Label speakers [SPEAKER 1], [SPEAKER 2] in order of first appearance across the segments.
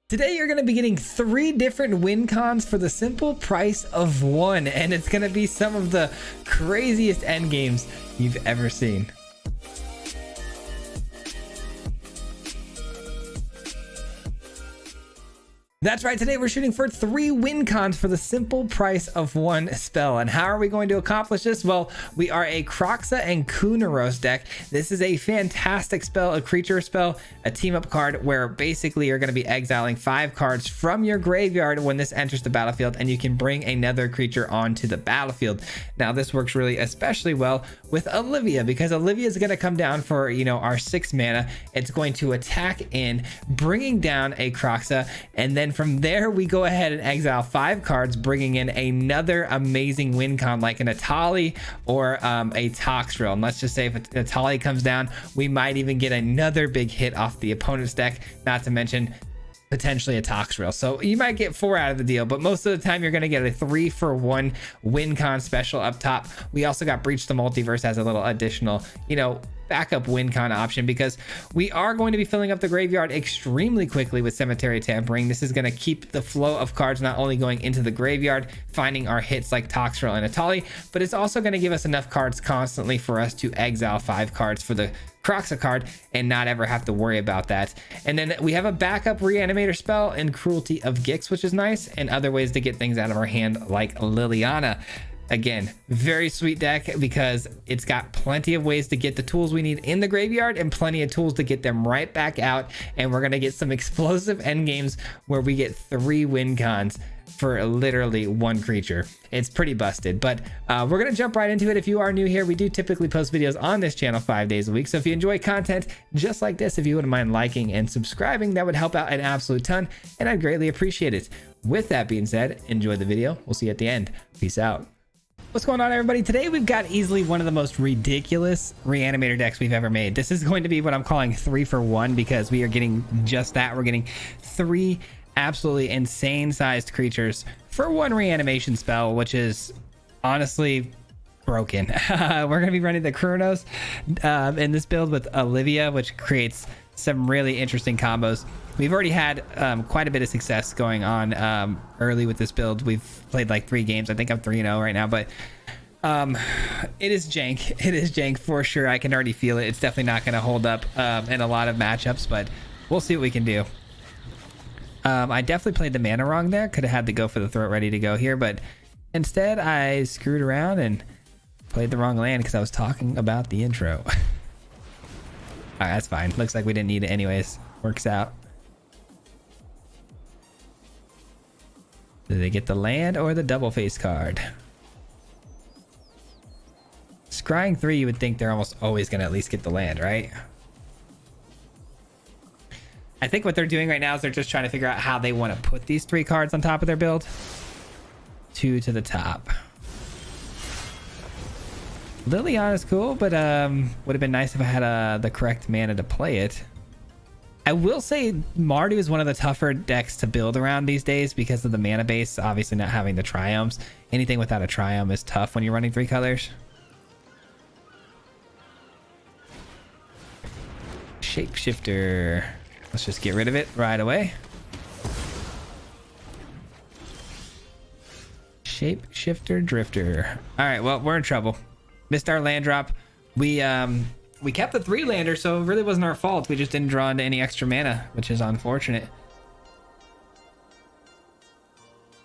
[SPEAKER 1] Today you're going to be getting 3 different win cons for the simple price of 1, and it's going to be some of the craziest end games you've ever seen. That's right, today we're shooting for 3 win cons for the simple price of 1 spell. And how are we going to accomplish this? Well, we are a Kroxa and Kunaros deck. This is a fantastic spell, a creature spell, a team up card where basically you're going to be exiling 5 cards from your graveyard when this enters the battlefield, and you can bring another creature onto the battlefield. Now this works really especially well with Olivia, because Olivia is going to come down for, our 6 mana. It's going to attack in, bringing down a Kroxa, and then from there we go ahead and exile 5 cards, bringing in another amazing win con like an Atali or a Toxrill. And let's just say if Atali comes down, we might even get another big hit off the opponent's deck, not to mention potentially a Toxrill. So you might get 4 out of the deal, but most of the time you're going to get a 3-for-1 win con special up top. We also got Breach the Multiverse as a little additional, backup win con option, because we are going to be filling up the graveyard extremely quickly with Cemetery Tampering. This is going to keep the flow of cards not only going into the graveyard, finding our hits like Toxrill and Atali, but it's also going to give us enough cards constantly for us to exile 5 cards for the Kroxa card and not ever have to worry about that. And then we have a backup Reanimator spell and Cruelty of Gix, which is nice, and other ways to get things out of our hand like Liliana. Again, very sweet deck because it's got plenty of ways to get the tools we need in the graveyard and plenty of tools to get them right back out. And we're going to get some explosive end games where we get 3 win cons for literally 1 creature. It's pretty busted, but we're going to jump right into it. If you are new here, we do typically post videos on this channel 5 days a week. So if you enjoy content just like this, if you wouldn't mind liking and subscribing, that would help out an absolute ton, and I'd greatly appreciate it. With that being said, enjoy the video. We'll see you at the end. Peace out. What's going on, everybody? Today we've got easily one of the most ridiculous Reanimator decks we've ever made. This is going to be what I'm calling 3-for-1 because we are getting just that. We're getting 3 absolutely insane sized creatures for 1 reanimation spell, which is honestly broken. We're going to be running the Kunaros in this build with Olivia, which creates some really interesting combos. We've already had quite a bit of success going on early with this build. We've played like 3 games. I think I'm 3-0 right now, but it is jank. It is jank for sure. I can already feel it. It's definitely not going to hold up in a lot of matchups, but we'll see what we can do. I definitely played the mana wrong there. Could have had to go for the throat ready to go here, but instead I screwed around and played the wrong land because I was talking about the intro. All right, that's fine. Looks like we didn't need it anyways. Works out. Do they get the land or the double face card? Scrying 3, you would think they're almost always going to at least get the land, right? I think what they're doing right now is they're just trying to figure out how they want to put these 3 cards on top of their build. 2 to the top. Liliana's cool, but would have been nice if I had the correct mana to play it. I will say Mardu is one of the tougher decks to build around these days because of the mana base, obviously not having the Triomes. Anything without a Triome is tough when you're running 3 colors. Shapeshifter. Let's just get rid of it right away. Shapeshifter Drifter. All right, well, we're in trouble. Missed our land drop. We kept the 3-lander, so it really wasn't our fault. We just didn't draw into any extra mana, which is unfortunate.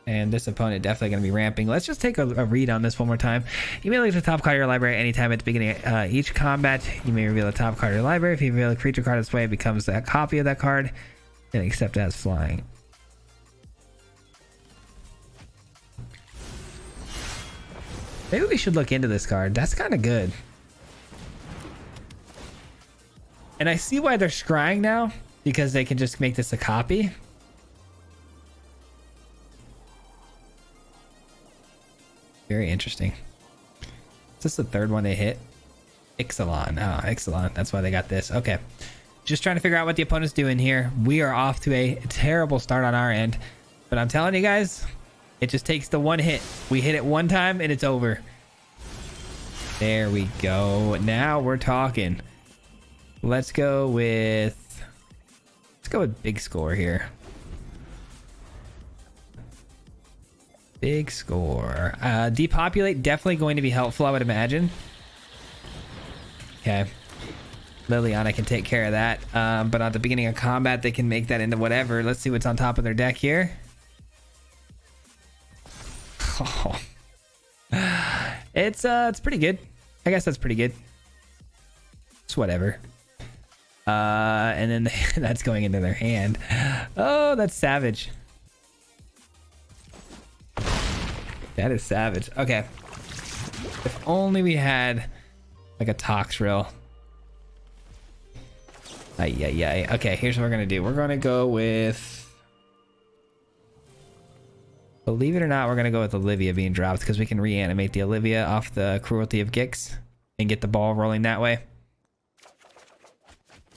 [SPEAKER 1] And this opponent definitely going to be ramping. Let's just take a read on this one more time. You may leave the top card of your library anytime at the beginning of each combat. You may reveal the top card of your library. If you reveal a creature card this way, it becomes a copy of that card and accept it as flying. Maybe we should look into this card. That's kind of good. And I see why they're scrying now, because they can just make this a copy. Very interesting. Is this the 3rd one they hit? Ixalan. Oh, Ixalan. That's why they got this. Okay. Just trying to figure out what the opponent's doing here. We are off to a terrible start on our end. But I'm telling you guys, it just takes the 1 hit. We hit it 1 time and it's over. There we go. Now we're talking. Let's go with big score here. Big score. Depopulate, definitely going to be helpful, I would imagine. Okay. Liliana can take care of that. But at the beginning of combat, they can make that into whatever. Let's see what's on top of their deck here. Oh. It's pretty good. I guess that's pretty good. It's whatever. And then that's going into their hand. Oh, that's savage. That is savage. Okay. If only we had like a Toxrill. Ay. Okay, here's what we're gonna do. We're gonna go with, believe it or not, we're gonna go with Olivia being dropped because we can reanimate the Olivia off the Cruelty of Gix and get the ball rolling that way.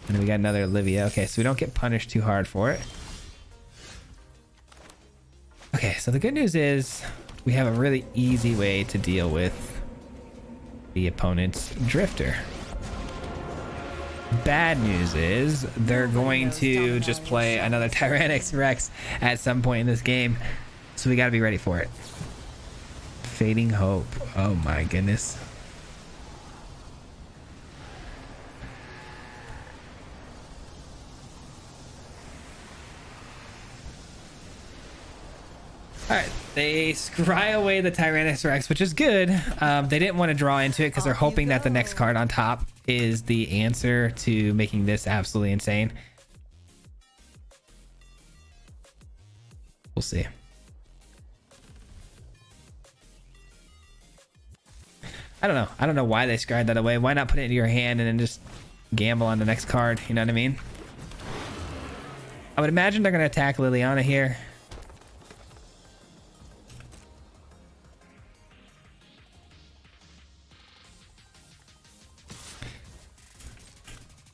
[SPEAKER 1] And then we got another Olivia. Okay, so we don't get punished too hard for it. Okay, so the good news is we have a really easy way to deal with the opponent's Drifter. Bad news is they're going to just play another Tyrannix Rex at some point in this game, so we got to be ready for it. Fading Hope. Oh my goodness. All right, they scry away the Tyrannix Rex, which is good. They didn't want to draw into it because they're hoping that the next card on top is the answer to making this absolutely insane. We'll see. I don't know. I don't know why they scried that away. Why not put it into your hand and then just gamble on the next card? You know what I mean? I would imagine they're going to attack Liliana here.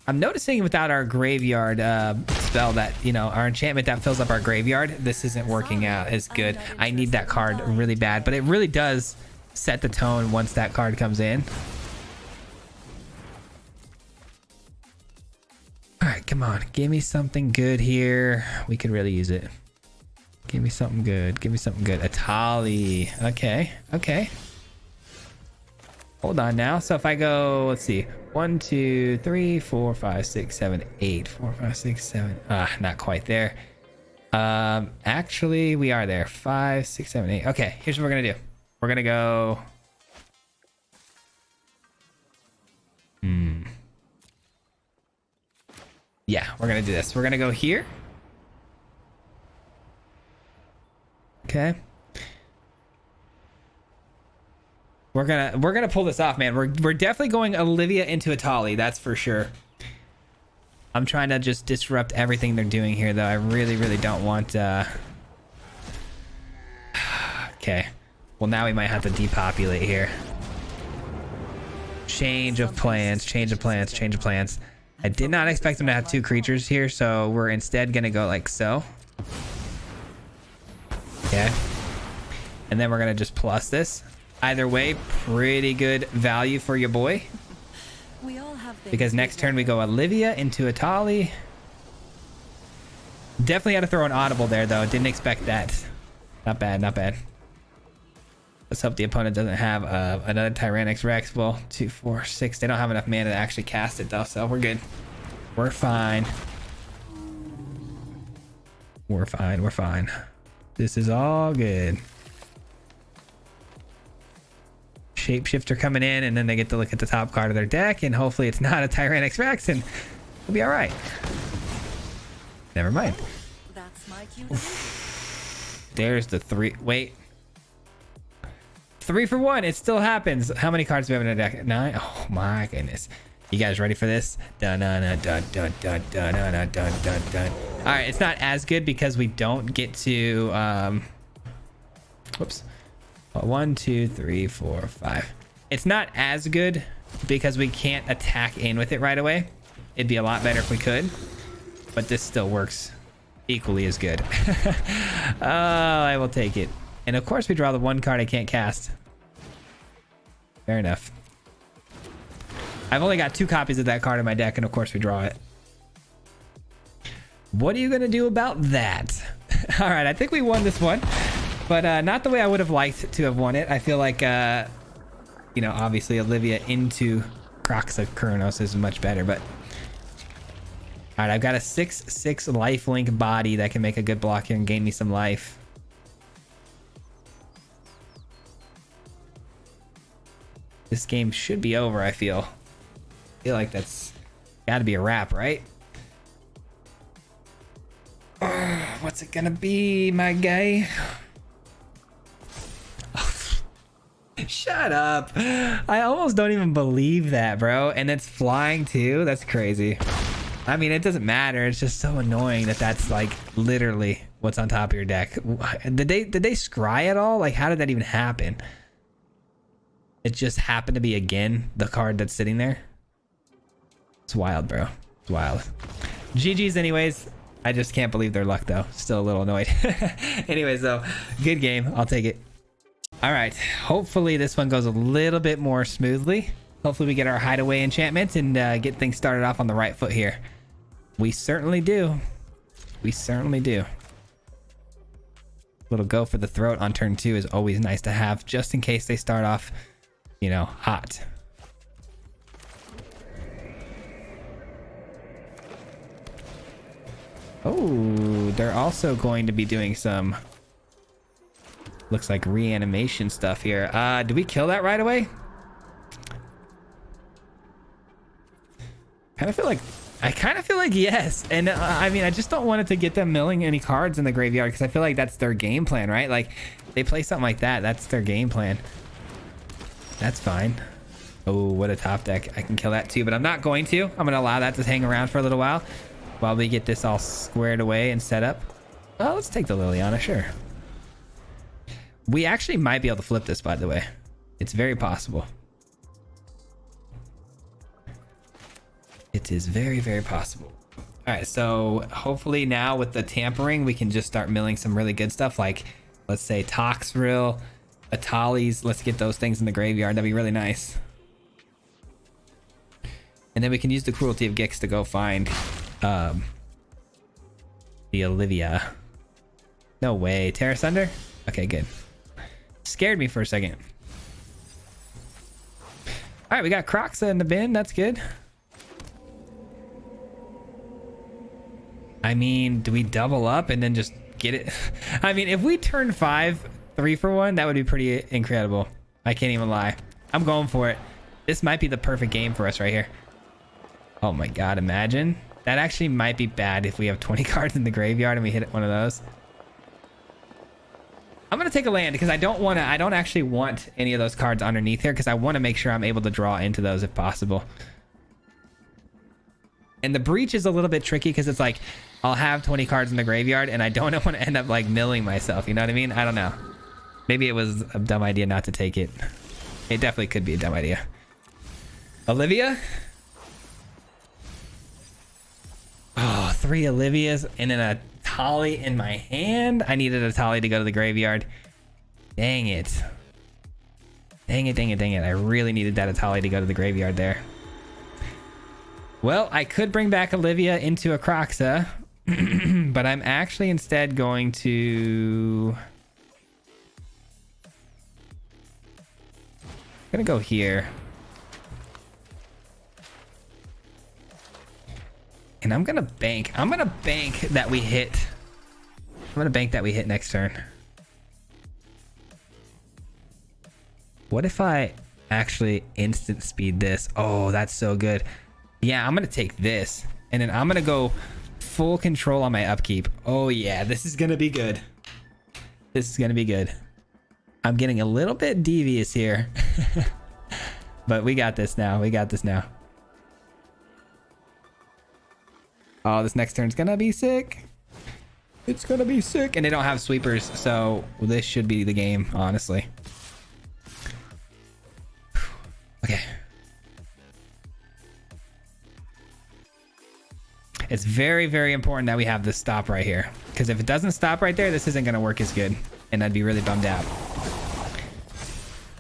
[SPEAKER 1] I'm noticing without our graveyard spell that, you know, our enchantment that fills up our graveyard, this isn't working out as good. I need that card really bad, but it really does set the tone once that card comes in. All right, come on. Give me something good here. We could really use it. Give me something good. Give me something good. Atali. Okay. Okay. Hold on now. So if I go, let's see. 1, 2, 3, 4, 5, 6, 7, 8. 4, 5, 6, 7. Not quite there. Actually, we are there. 5, 6, 7, 8. Okay, here's what we're gonna do. We're gonna go. Yeah, we're gonna do this. We're gonna go here. Okay. We're gonna pull this off, man. We're definitely going Olivia into Atali, that's for sure. I'm trying to just disrupt everything they're doing here, though. I really don't want. Okay. Well, now we might have to depopulate here. Change of plans. Change of plans. Change of plans. I did not expect them to have 2 creatures here, so we're instead gonna go like so. Okay. And then we're gonna just plus this. Either way, pretty good value for your boy. Because next turn we go Olivia into Atali. Definitely had to throw an audible there, though. Didn't expect that. Not bad, not bad. Let's hope the opponent doesn't have another Tyrannix Rex. Well, 2, 4, 6. They don't have enough mana to actually cast it, though, so we're good. We're fine. We're fine. We're fine. This is all good. Shapeshifter coming in, and then they get to look at the top card of their deck, and hopefully it's not a Tyrannix Rex, and we'll be all right. Never mind.
[SPEAKER 2] That's my cue.
[SPEAKER 1] There's the 3. Wait. 3 for 1. It still happens. How many cards do we have in our deck? 9. Oh my goodness. You guys ready for this? Dun dun dun dun dun dun dun dun dun dun dun. All right, it's not as good because we don't get to. Whoops. 1, 2, 3, 4, 5. It's not as good because we can't attack in with it right away. It'd be a lot better if we could, but this still works equally as good. Oh, I will take it. And of course we draw the 1 card I can't cast. Fair enough. I've only got 2 copies of that card in my deck, and of course we draw it. What are you gonna do about that? All right, I think we won this one. but not the way I would have liked to have won it. I feel like, you know, obviously Olivia into Kroxa Kunos is much better, but all right, I've got a 6/6 lifelink body that can make a good block here and gain me some life. This game should be over, I feel. I feel like that's gotta be a wrap, right? What's it gonna be, my guy? Shut up. I almost don't even believe that, bro. And it's flying too. That's crazy. I mean, it doesn't matter. It's just so annoying that that's like literally what's on top of your deck. Did they scry at all? Like, how did that even happen? It just happened to be again the card that's sitting there. It's wild, bro. It's wild. GG's anyways. I just can't believe their luck though. Still a little annoyed. Anyways though, good game. I'll take it. All right. Hopefully this one goes a little bit more smoothly. Hopefully we get our hideaway enchantment and get things started off on the right foot here. We certainly do. We certainly do. Little go for the throat on turn 2 is always nice to have just in case they start off, you know, hot. Oh, they're also going to be doing some, looks like reanimation stuff here. Do we kill that right away? I kind of feel like yes. And I mean, I just don't want it to get them milling any cards in the graveyard because I feel like that's their game plan, right? Like they play something like that. That's their game plan. That's fine. Oh, what a top deck. I can kill that too, but I'm not going to. I'm going to allow that to hang around for a little while we get this all squared away and set up. Oh, let's take the Liliana, sure. We actually might be able to flip this, by the way. It's very possible. It is very, very possible. All right, so hopefully now with the tampering, we can just start milling some really good stuff like, let's say, Toxrill, Atalis. Let's get those things in the graveyard. That'd be really nice. And then we can use the Cruelty of Gix to go find the Olivia. No way. Terra Sunder? Okay, good. Scared me for a second. All right, we got Kroxa in the bin. That's good. I mean, do we double up and then just get it? I mean, if we turn 5 3-for-1, that would be pretty incredible. I can't even lie. I'm going for it. This might be the perfect game for us right here. Oh my god, imagine. That actually might be bad if we have 20 cards in the graveyard and we hit one of those. I'm gonna take a land because I don't actually want any of those cards underneath here because I want to make sure I'm able to draw into those if possible. And the breach is a little bit tricky because it's like I'll have 20 cards in the graveyard and I don't want to end up like milling myself, you know what I mean? I don't know. Maybe it was a dumb idea not to take it. It definitely could be a dumb idea. Olivia? Oh, 3 Olivias and then a Tali in my hand. I needed a Tali to go to the graveyard. Dang it. Dang it, dang it, dang it. I really needed that Tali to go to the graveyard there. Well, I could bring back Olivia into a Kroxa, but I'm actually instead going to... I'm gonna go here. And I'm gonna bank. I'm gonna bank that we hit. I'm gonna bank that we hit next turn. What if I actually instant speed this? Oh, that's so good. Yeah, I'm gonna take this. And then I'm gonna go full control on my upkeep. Oh yeah, this is gonna be good. This is gonna be good. I'm getting a little bit devious here. But we got this now. We got this now. Oh, this next turn's gonna be sick. It's gonna be sick. And they don't have sweepers, so this should be the game, honestly. Okay. It's very, very important that we have this stop right here. Because if it doesn't stop right there, this isn't gonna work as good. And I'd be really bummed out.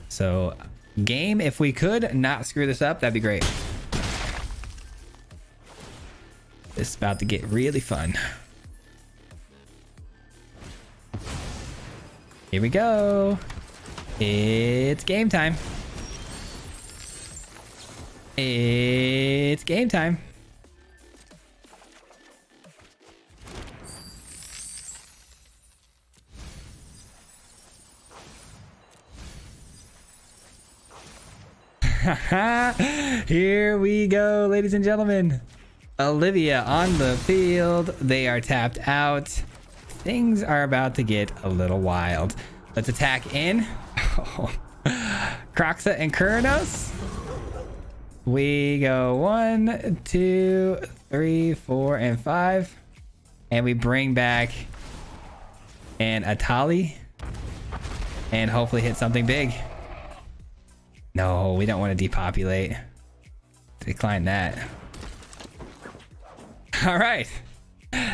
[SPEAKER 1] So, game, if we could not screw this up, that'd be great. This is about to get really fun. Here we go. It's game time. It's game time. Here we go, ladies and gentlemen. Olivia on the field. They are tapped out. Things are about to get a little wild. Let's attack in. Kroxa and Kurinos. We go 1, 2, 3, 4, and 5. And we bring back an Atali. And hopefully hit something big. No, we don't want to depopulate. Decline that. All right.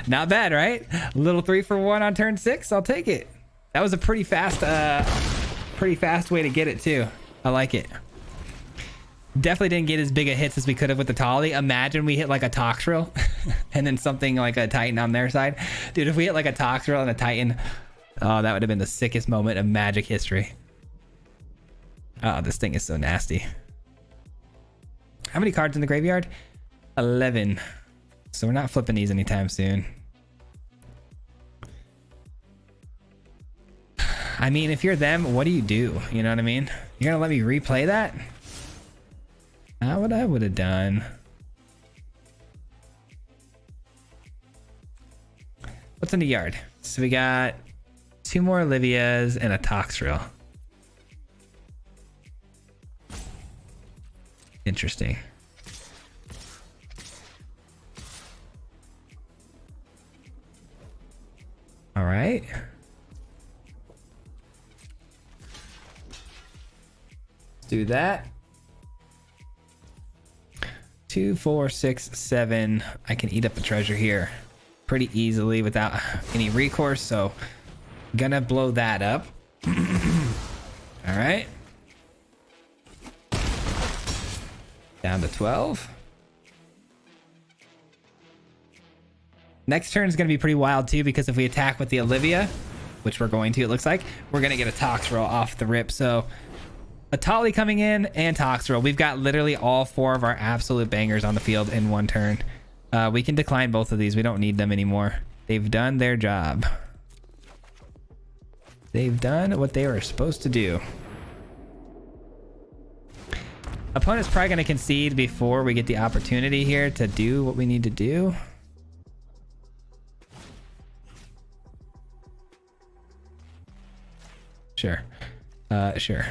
[SPEAKER 1] Not bad, right? A little 3 for 1 on turn 6. I'll take it. That was a pretty fast way to get it too. I like it. Definitely didn't get as big a hits as we could have with the Tali. Imagine we hit like a Toxrill and then something like a Titan on their side. Dude, if we hit like a Toxrill and a Titan, oh, that would have been the sickest moment of Magic history. Oh, this thing is so nasty. How many cards in the graveyard? 11. So we're not flipping these anytime soon. I mean, if you're them, what do? You know what I mean? You're gonna let me replay that? Not what I would have done. What's in the yard? So we got 2 more Olivias and a Toxrill. Interesting. All right. Let's do that. 2, 4, 6, 7. I can eat up a treasure here pretty easily without any recourse, so I'm gonna blow that up. All right. Down to 12. Next turn is going to be pretty wild too, because if we attack with the Olivia, which we're going to, it looks like, we're going to get a Toxrill off the rip. So Atali coming in and Toxrill. We've got literally all 4 of our absolute bangers on the field in one turn. We can decline both of these. We don't need them anymore. They've done their job. They've done what they were supposed to do. Opponent's probably going to concede before we get the opportunity here to do what we need to do. Sure. Sure.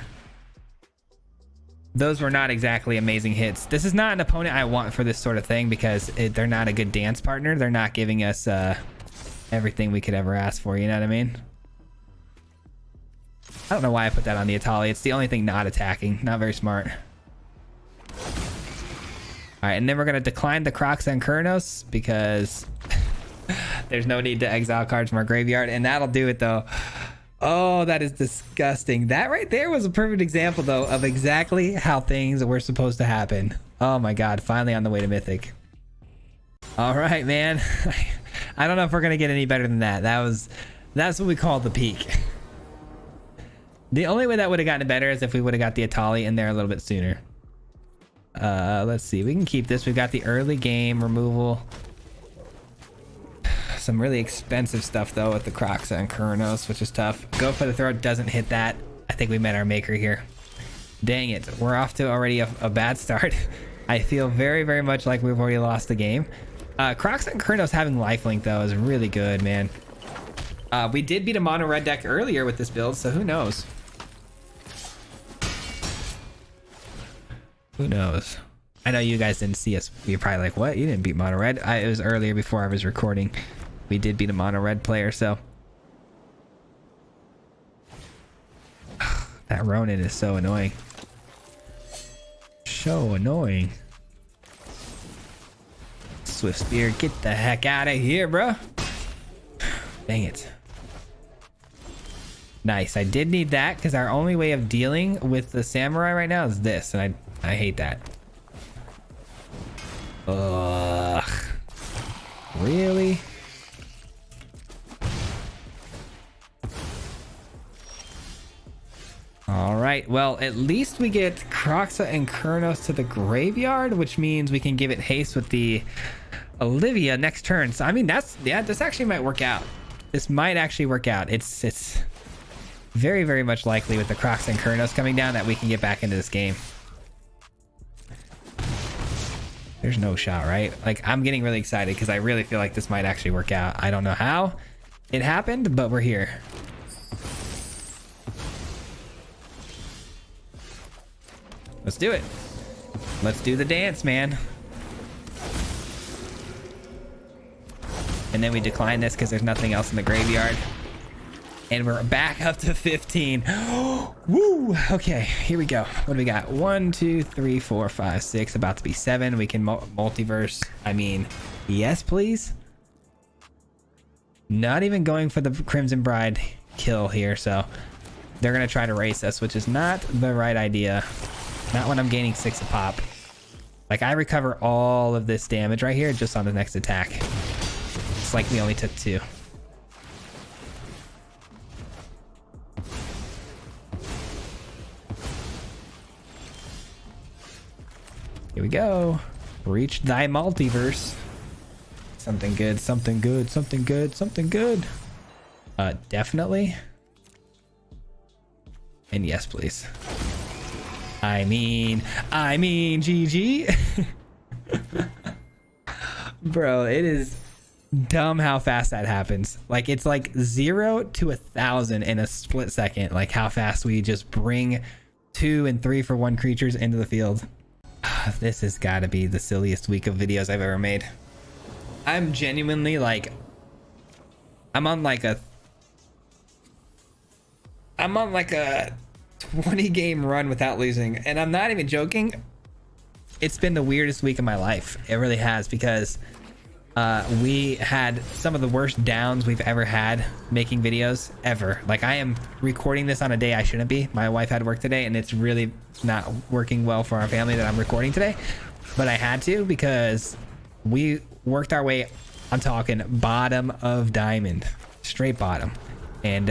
[SPEAKER 1] Those were not exactly amazing hits. This is not an opponent I want for this sort of thing because they're not a good dance partner. They're not giving us everything we could ever ask for. You know what I mean? I don't know why I put that on the Atali. It's the only thing not attacking. Not very smart. All right, and then we're gonna decline the Kroxa and Kurinos because there's no need to exile cards from our graveyard, and that'll do it though. Oh, that is disgusting. That right there was a perfect example though of exactly how things were supposed to happen. Oh my god, finally on the way to Mythic. All right, man. I don't know if we're gonna get any better than that. That's what we call the peak. The only way that would have gotten better is if we would have got the Atali in there a little bit sooner. Let's see. We can keep this. We've got the early game removal. Some really expensive stuff though with the Kroxa and Kurinos, which is tough. Go for the throw, doesn't hit that. I think we met our maker here. Dang it. We're off to already a bad start. I feel very, very much like we've already lost the game. Kroxa and Kurinos having lifelink though is really good, man. We did beat a mono red deck earlier with this build, so who knows? Who knows? I know you guys didn't see us. You're probably like, what? You didn't beat mono red. It was earlier before I was recording. We did beat a mono red player, so. That Ronin is so annoying. So annoying. Swift Spear, get the heck out of here, bro. Dang it. Nice. I did need that because our only way of dealing with the samurai right now is this, and I hate that. Ugh. Really? All right, well, at least we get Kroxa and Kurnos to the graveyard, which means we can give it haste with the Olivia next turn. So I mean, this actually might work out. This might actually work out. It's very, very much likely with the Kroxa and Kurnos coming down that we can get back into this game. There's no shot, right? Like, I'm getting really excited because I really feel like this might actually work out. I don't know how it happened, but we're here. Let's do it. Let's do the dance, man. And then we decline this because there's nothing else in the graveyard. And we're back up to 15. Woo! Okay, here we go. What do we got? 1, 2, 3, 4, 5, 6. About to be 7. We can multiverse. I mean, yes, please. Not even going for the Crimson Bride kill here, so they're gonna try to race us, which is not the right idea. Not when I'm gaining 6 a pop. Like, I recover all of this damage right here just on the next attack. It's like we only took 2. Here we go. Reach thy multiverse. Something good, something good, something good, something good. Definitely. And yes, please. I mean, GG. Bro, it is dumb how fast that happens. Like, it's like 0 to 1,000 in a split second. Like, how fast we just bring 2 and 3 for 1 creatures into the field. This has got to be the silliest week of videos I've ever made. I'm genuinely like, I'm on like a 20 game run without losing, and I'm not even joking. It's been the weirdest week of my life. It really has, because we had some of the worst downs we've ever had making videos ever. Like, I am recording this on a day I shouldn't be. My wife had work today, and it's really not working well for our family that I'm recording today, but I had to because we worked our way, I'm talking bottom of diamond, straight bottom. And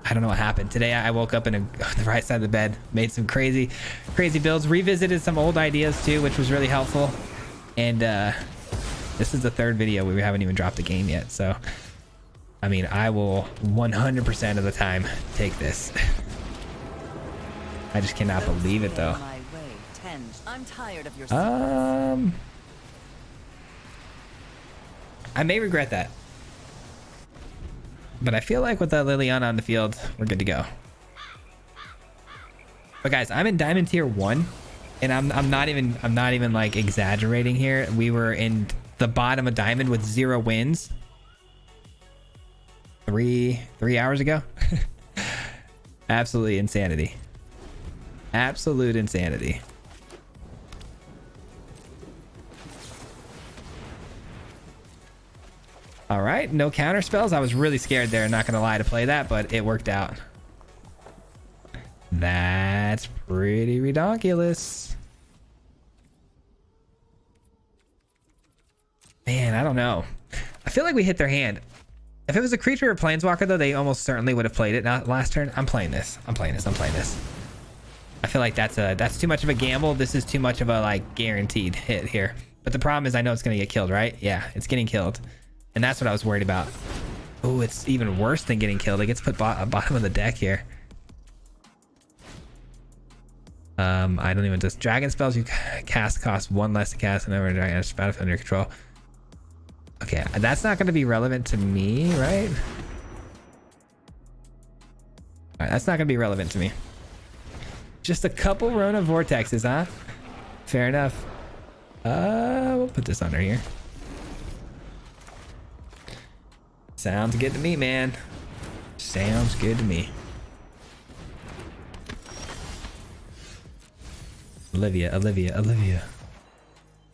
[SPEAKER 1] I don't know what happened today. I woke up on the right side of the bed, made some crazy builds, revisited some old ideas too, which was really helpful. And this is the 3rd video we haven't even dropped the game yet, so I mean, I will 100% of the time take this. I just cannot believe it though.
[SPEAKER 2] I'm tired of your
[SPEAKER 1] I may regret that, but I feel like with the Liliana on the field, we're good to go. But guys, I'm in Diamond Tier 1, and I'm not even like exaggerating here. We were in the bottom of Diamond with 0 wins 3 hours ago. Absolutely insanity. Absolute insanity. All right, no counter spells. I was really scared there, not gonna lie, to play that, but it worked out. That's pretty ridiculous. Man, I don't know. I feel like we hit their hand. If it was a creature or planeswalker, though, they almost certainly would have played it. Not last turn. I'm playing this. I'm playing this. I'm playing this. I feel like that's too much of a gamble. This is too much of a like guaranteed hit here. But the problem is I know it's gonna get killed, right? Yeah, it's getting killed. And that's what I was worried about. Oh, it's even worse than getting killed. It gets put bottom of the deck here. I don't even just dragon spells you cast cost 1 less to cast and over dragon battlefield under your control. Okay, that's not going to be relevant to me, right? All right, that's not going to be relevant to me. Just a couple Rona vortexes, huh? Fair enough. We'll put this under here. Sounds good to me, man. Sounds good to me. Olivia.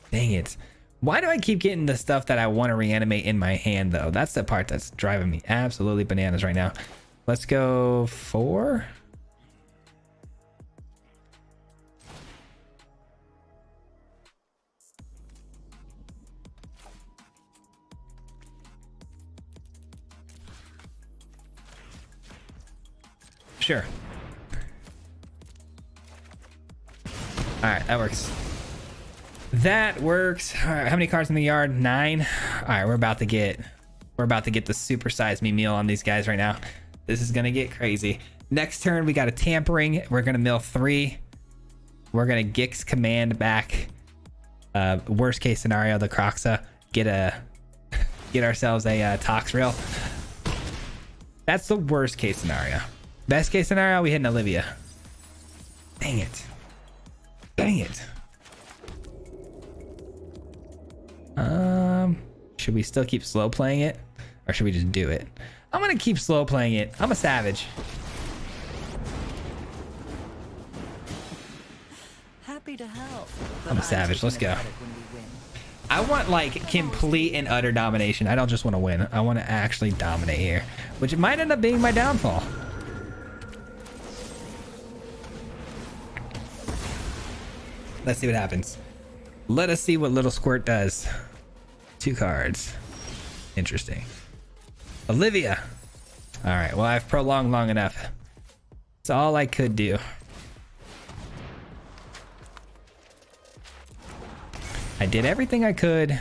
[SPEAKER 1] Dang it. Why do I keep getting the stuff that I want to reanimate in my hand, though? That's the part that's driving me absolutely bananas right now. Let's go 4. Sure. All right, that works. That works. All right, how many cards in the yard? 9. All right, we're about to get the super size me meal on these guys right now. This is gonna get crazy. Next turn, we got a tampering. We're gonna mill 3. We're gonna Gix command back. Worst case scenario, the Croxa get ourselves a Tox Reel. That's the worst case scenario. Best case scenario, we hit an Olivia. Dang it. Dang it. Should we still keep slow playing it, or should we just do it? I'm gonna keep slow playing it. I'm a savage.
[SPEAKER 2] Happy to help.
[SPEAKER 1] I'm a savage. Let's go. I want like complete and utter domination. I don't just want to win. I want to actually dominate here, which might end up being my downfall. Let's see what happens. Let us see what little squirt does. 2 cards. Interesting. Olivia. All right. Well, I've prolonged long enough. It's all I could do. I did everything I could.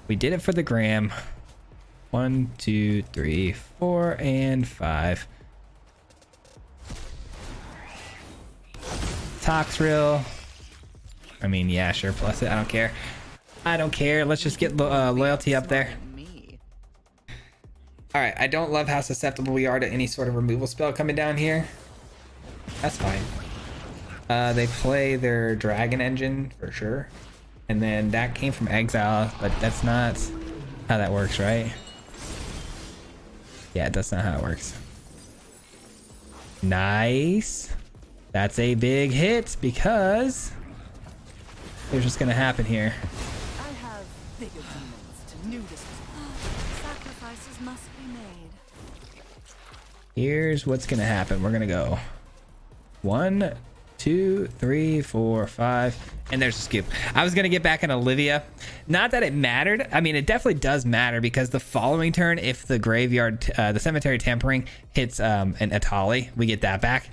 [SPEAKER 1] We did it for the gram. 1, 2, 3, 4, and 5. Tox Reel. I mean, yeah, sure. Plus it. I don't care. I don't care. Let's just get loyalty up there. All right. I don't love how susceptible we are to any sort of removal spell coming down here. That's fine. They play their dragon engine for sure. And then that came from exile, but that's not how that works, right? Yeah, that's not how it works. Nice. That's a big hit because there's just gonna happen here.
[SPEAKER 2] I have bigger demons to new sacrifices must be made.
[SPEAKER 1] Here's what's gonna happen. We're gonna go 1, 2, 3, 4, 5, and there's a scoop. I was gonna get back an Olivia. Not that it mattered. I mean, it definitely does matter because the following turn, if the graveyard, the cemetery tampering hits an Atali, we get that back.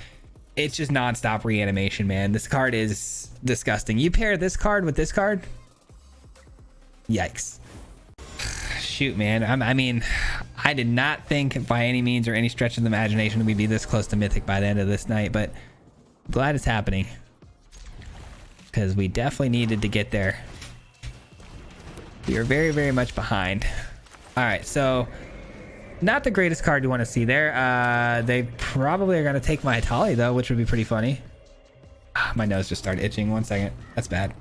[SPEAKER 1] It's just nonstop reanimation, man. This card is disgusting. You pair this card with this card. Yikes. Shoot, man. I mean, I did not think by any means or any stretch of the imagination we'd be this close to Mythic by the end of this night, but I'm glad it's happening because we definitely needed to get there. We are very, very much behind. All right, so not the greatest card you want to see there. They probably are going to take my Atali, though, which would be pretty funny. My nose just started itching. 1 second. That's bad.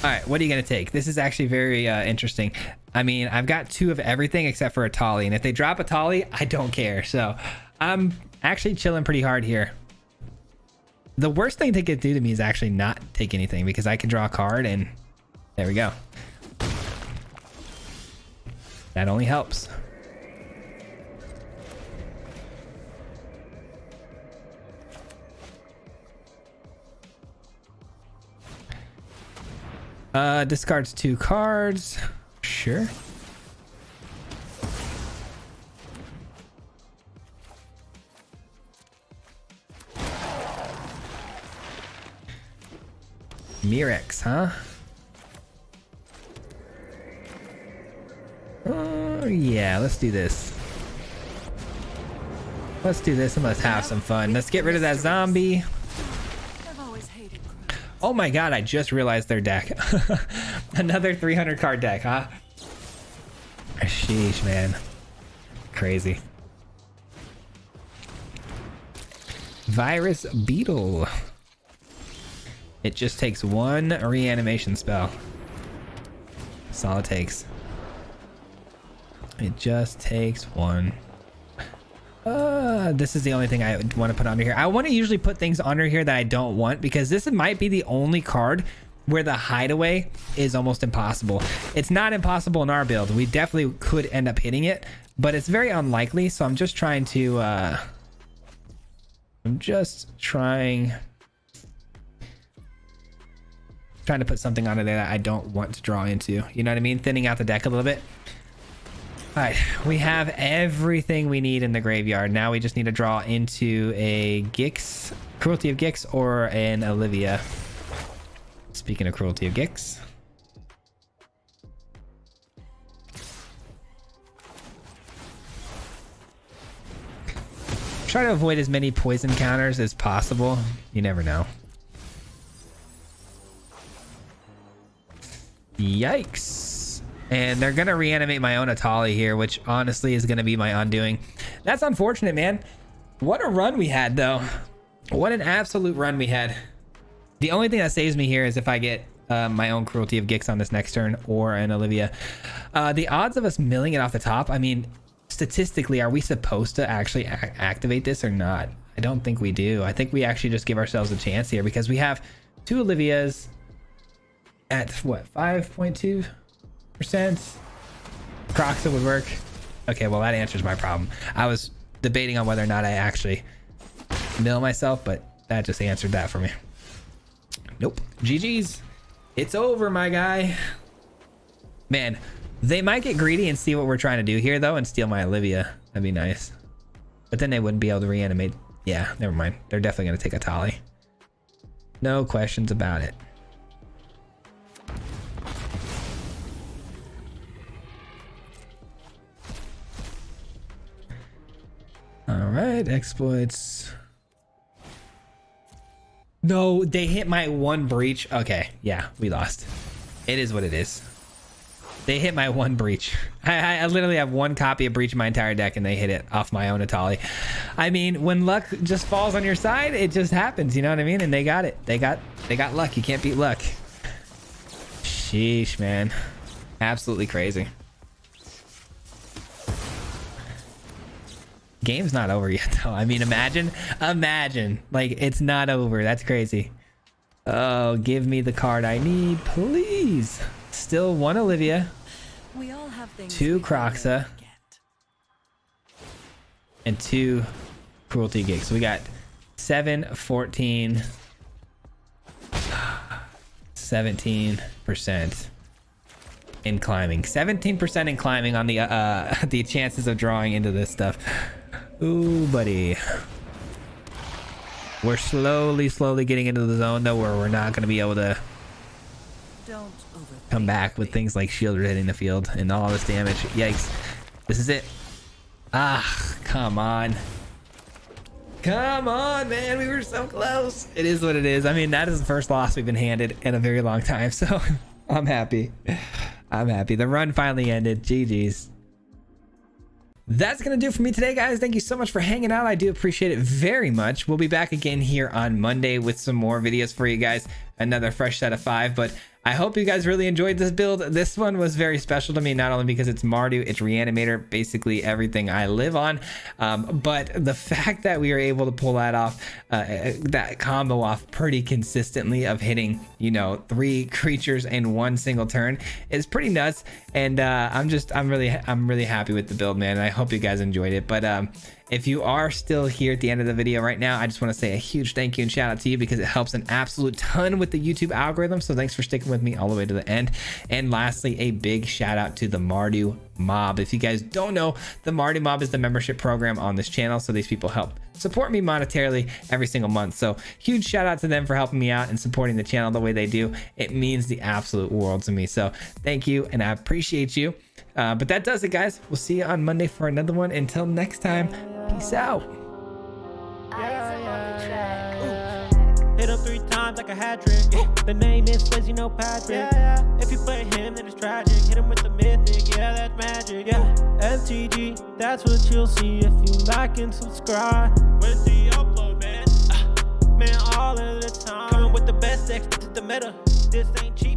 [SPEAKER 1] All right, what are you going to take? This is actually very interesting. I mean, I've got 2 of everything except for Atali, and if they drop Atali, I don't care. So I'm actually chilling pretty hard here. The worst thing they could do to me is actually not take anything because I can draw a card and there we go. That only helps. Discards 2 cards. Sure. Mirex, huh? Oh, yeah, let's do this. Let's do this and let's have some fun. Let's get rid of that zombie. Oh my god, I just realized their deck. Another 300 card deck, huh? Sheesh, man. Crazy. Virus Beetle. It just takes 1 reanimation spell. That's all it takes. It just takes 1. This is the only thing I want to put under here. I want to usually put things under here that I don't want because this might be the only card where the hideaway is almost impossible. It's not impossible in our build. We definitely could end up hitting it, but it's very unlikely. So I'm just trying to trying to put something onto there that I don't want to draw into. You know what I mean? Thinning out the deck a little bit. All right, we have everything we need in the graveyard. Now we just need to draw into a Gix, Cruelty of Gix, or an Olivia. Speaking of Cruelty of Gix. Try to avoid as many poison counters as possible. You never know. Yikes. And they're gonna reanimate my own Atali here, which honestly is gonna be my undoing. That's unfortunate, man. What a run we had, though. What an absolute run we had. The only thing that saves me here is if I get my own Cruelty of Gix on this next turn, or an Olivia. The odds of us milling it off the top, I mean, statistically, are we supposed to actually activate this or not? I don't think we do. I think we actually just give ourselves a chance here because we have 2 Olivias at what, 5.2%? Croxa would work. Okay, well, that answers my problem. I was debating on whether or not I actually mill myself, but that just answered that for me. Nope. GG's. It's over, my guy. Man, they might get greedy and see what we're trying to do here, though, and steal my Olivia. That'd be nice. But then they wouldn't be able to reanimate. Yeah, never mind. They're definitely going to take a Tali. No questions about it. All right, exploits. No, they hit my 1 breach. Okay, yeah, we lost. It is what it is. They hit my 1 breach. I literally have 1 copy of breach in my entire deck, and they hit it off my own Atali. I mean, when luck just falls on your side, it just happens. You know what I mean? And they got it. They got luck. You can't beat luck. Sheesh, man. Absolutely crazy. Game's not over yet, though. I mean, imagine, like, it's not over. That's crazy. Oh, give me the card I need, please. Still 1 Olivia,
[SPEAKER 2] We all have things
[SPEAKER 1] 2
[SPEAKER 2] we don't
[SPEAKER 1] Croxa,
[SPEAKER 2] get.
[SPEAKER 1] and 2 Cruelty Gigs. So we got 7, 14, 17% in climbing. 17% in climbing on the chances of drawing into this stuff. Ooh, buddy. We're slowly getting into the zone, though, where we're not going to be able to
[SPEAKER 2] Don't
[SPEAKER 1] come back with things like shield hitting the field and all this damage. Yikes. This is it. Ah, come on. Come on, man. We were so close. It is what it is. I mean, that is the first loss we've been handed in a very long time, so I'm happy. I'm happy. The run finally ended. GG's. That's gonna do it for me today, guys. Thank you so much for hanging out. I do appreciate it very much. We'll be back again here on Monday with some more videos for you guys, another fresh set of 5. But I hope you guys really enjoyed this build. This one was very special to me, not only because it's Mardu, it's Reanimator, basically everything I live on, but the fact that we were able to pull that off, that combo off pretty consistently of hitting, you know, 3 creatures in 1 single turn is pretty nuts. And I'm really happy with the build, man. And I hope you guys enjoyed it. But if you are still here at the end of the video right now, I just want to say a huge thank you and shout out to you because it helps an absolute ton with the YouTube algorithm. So thanks for sticking with me all the way to the end. And lastly, a big shout out to the Mardu Mob. If you guys don't know, the Mardu Mob is the membership program on this channel. So these people help support me monetarily every single month. So huge shout out to them for helping me out and supporting the channel the way they do. It means the absolute world to me. So thank you, and I appreciate you. But that does it, guys. We'll see you on Monday for another one. Until next time, peace out.
[SPEAKER 3] Hit him 3 times like a hat trick. The name is Swayze, no Patrick. If you play him, then it's tragic. Hit him with the mythic, yeah, that's magic. MTG, that's what you'll see if you like and subscribe. With the upload, man, man, all of the time. Coming with the best decks, this is the meta. This ain't cheap.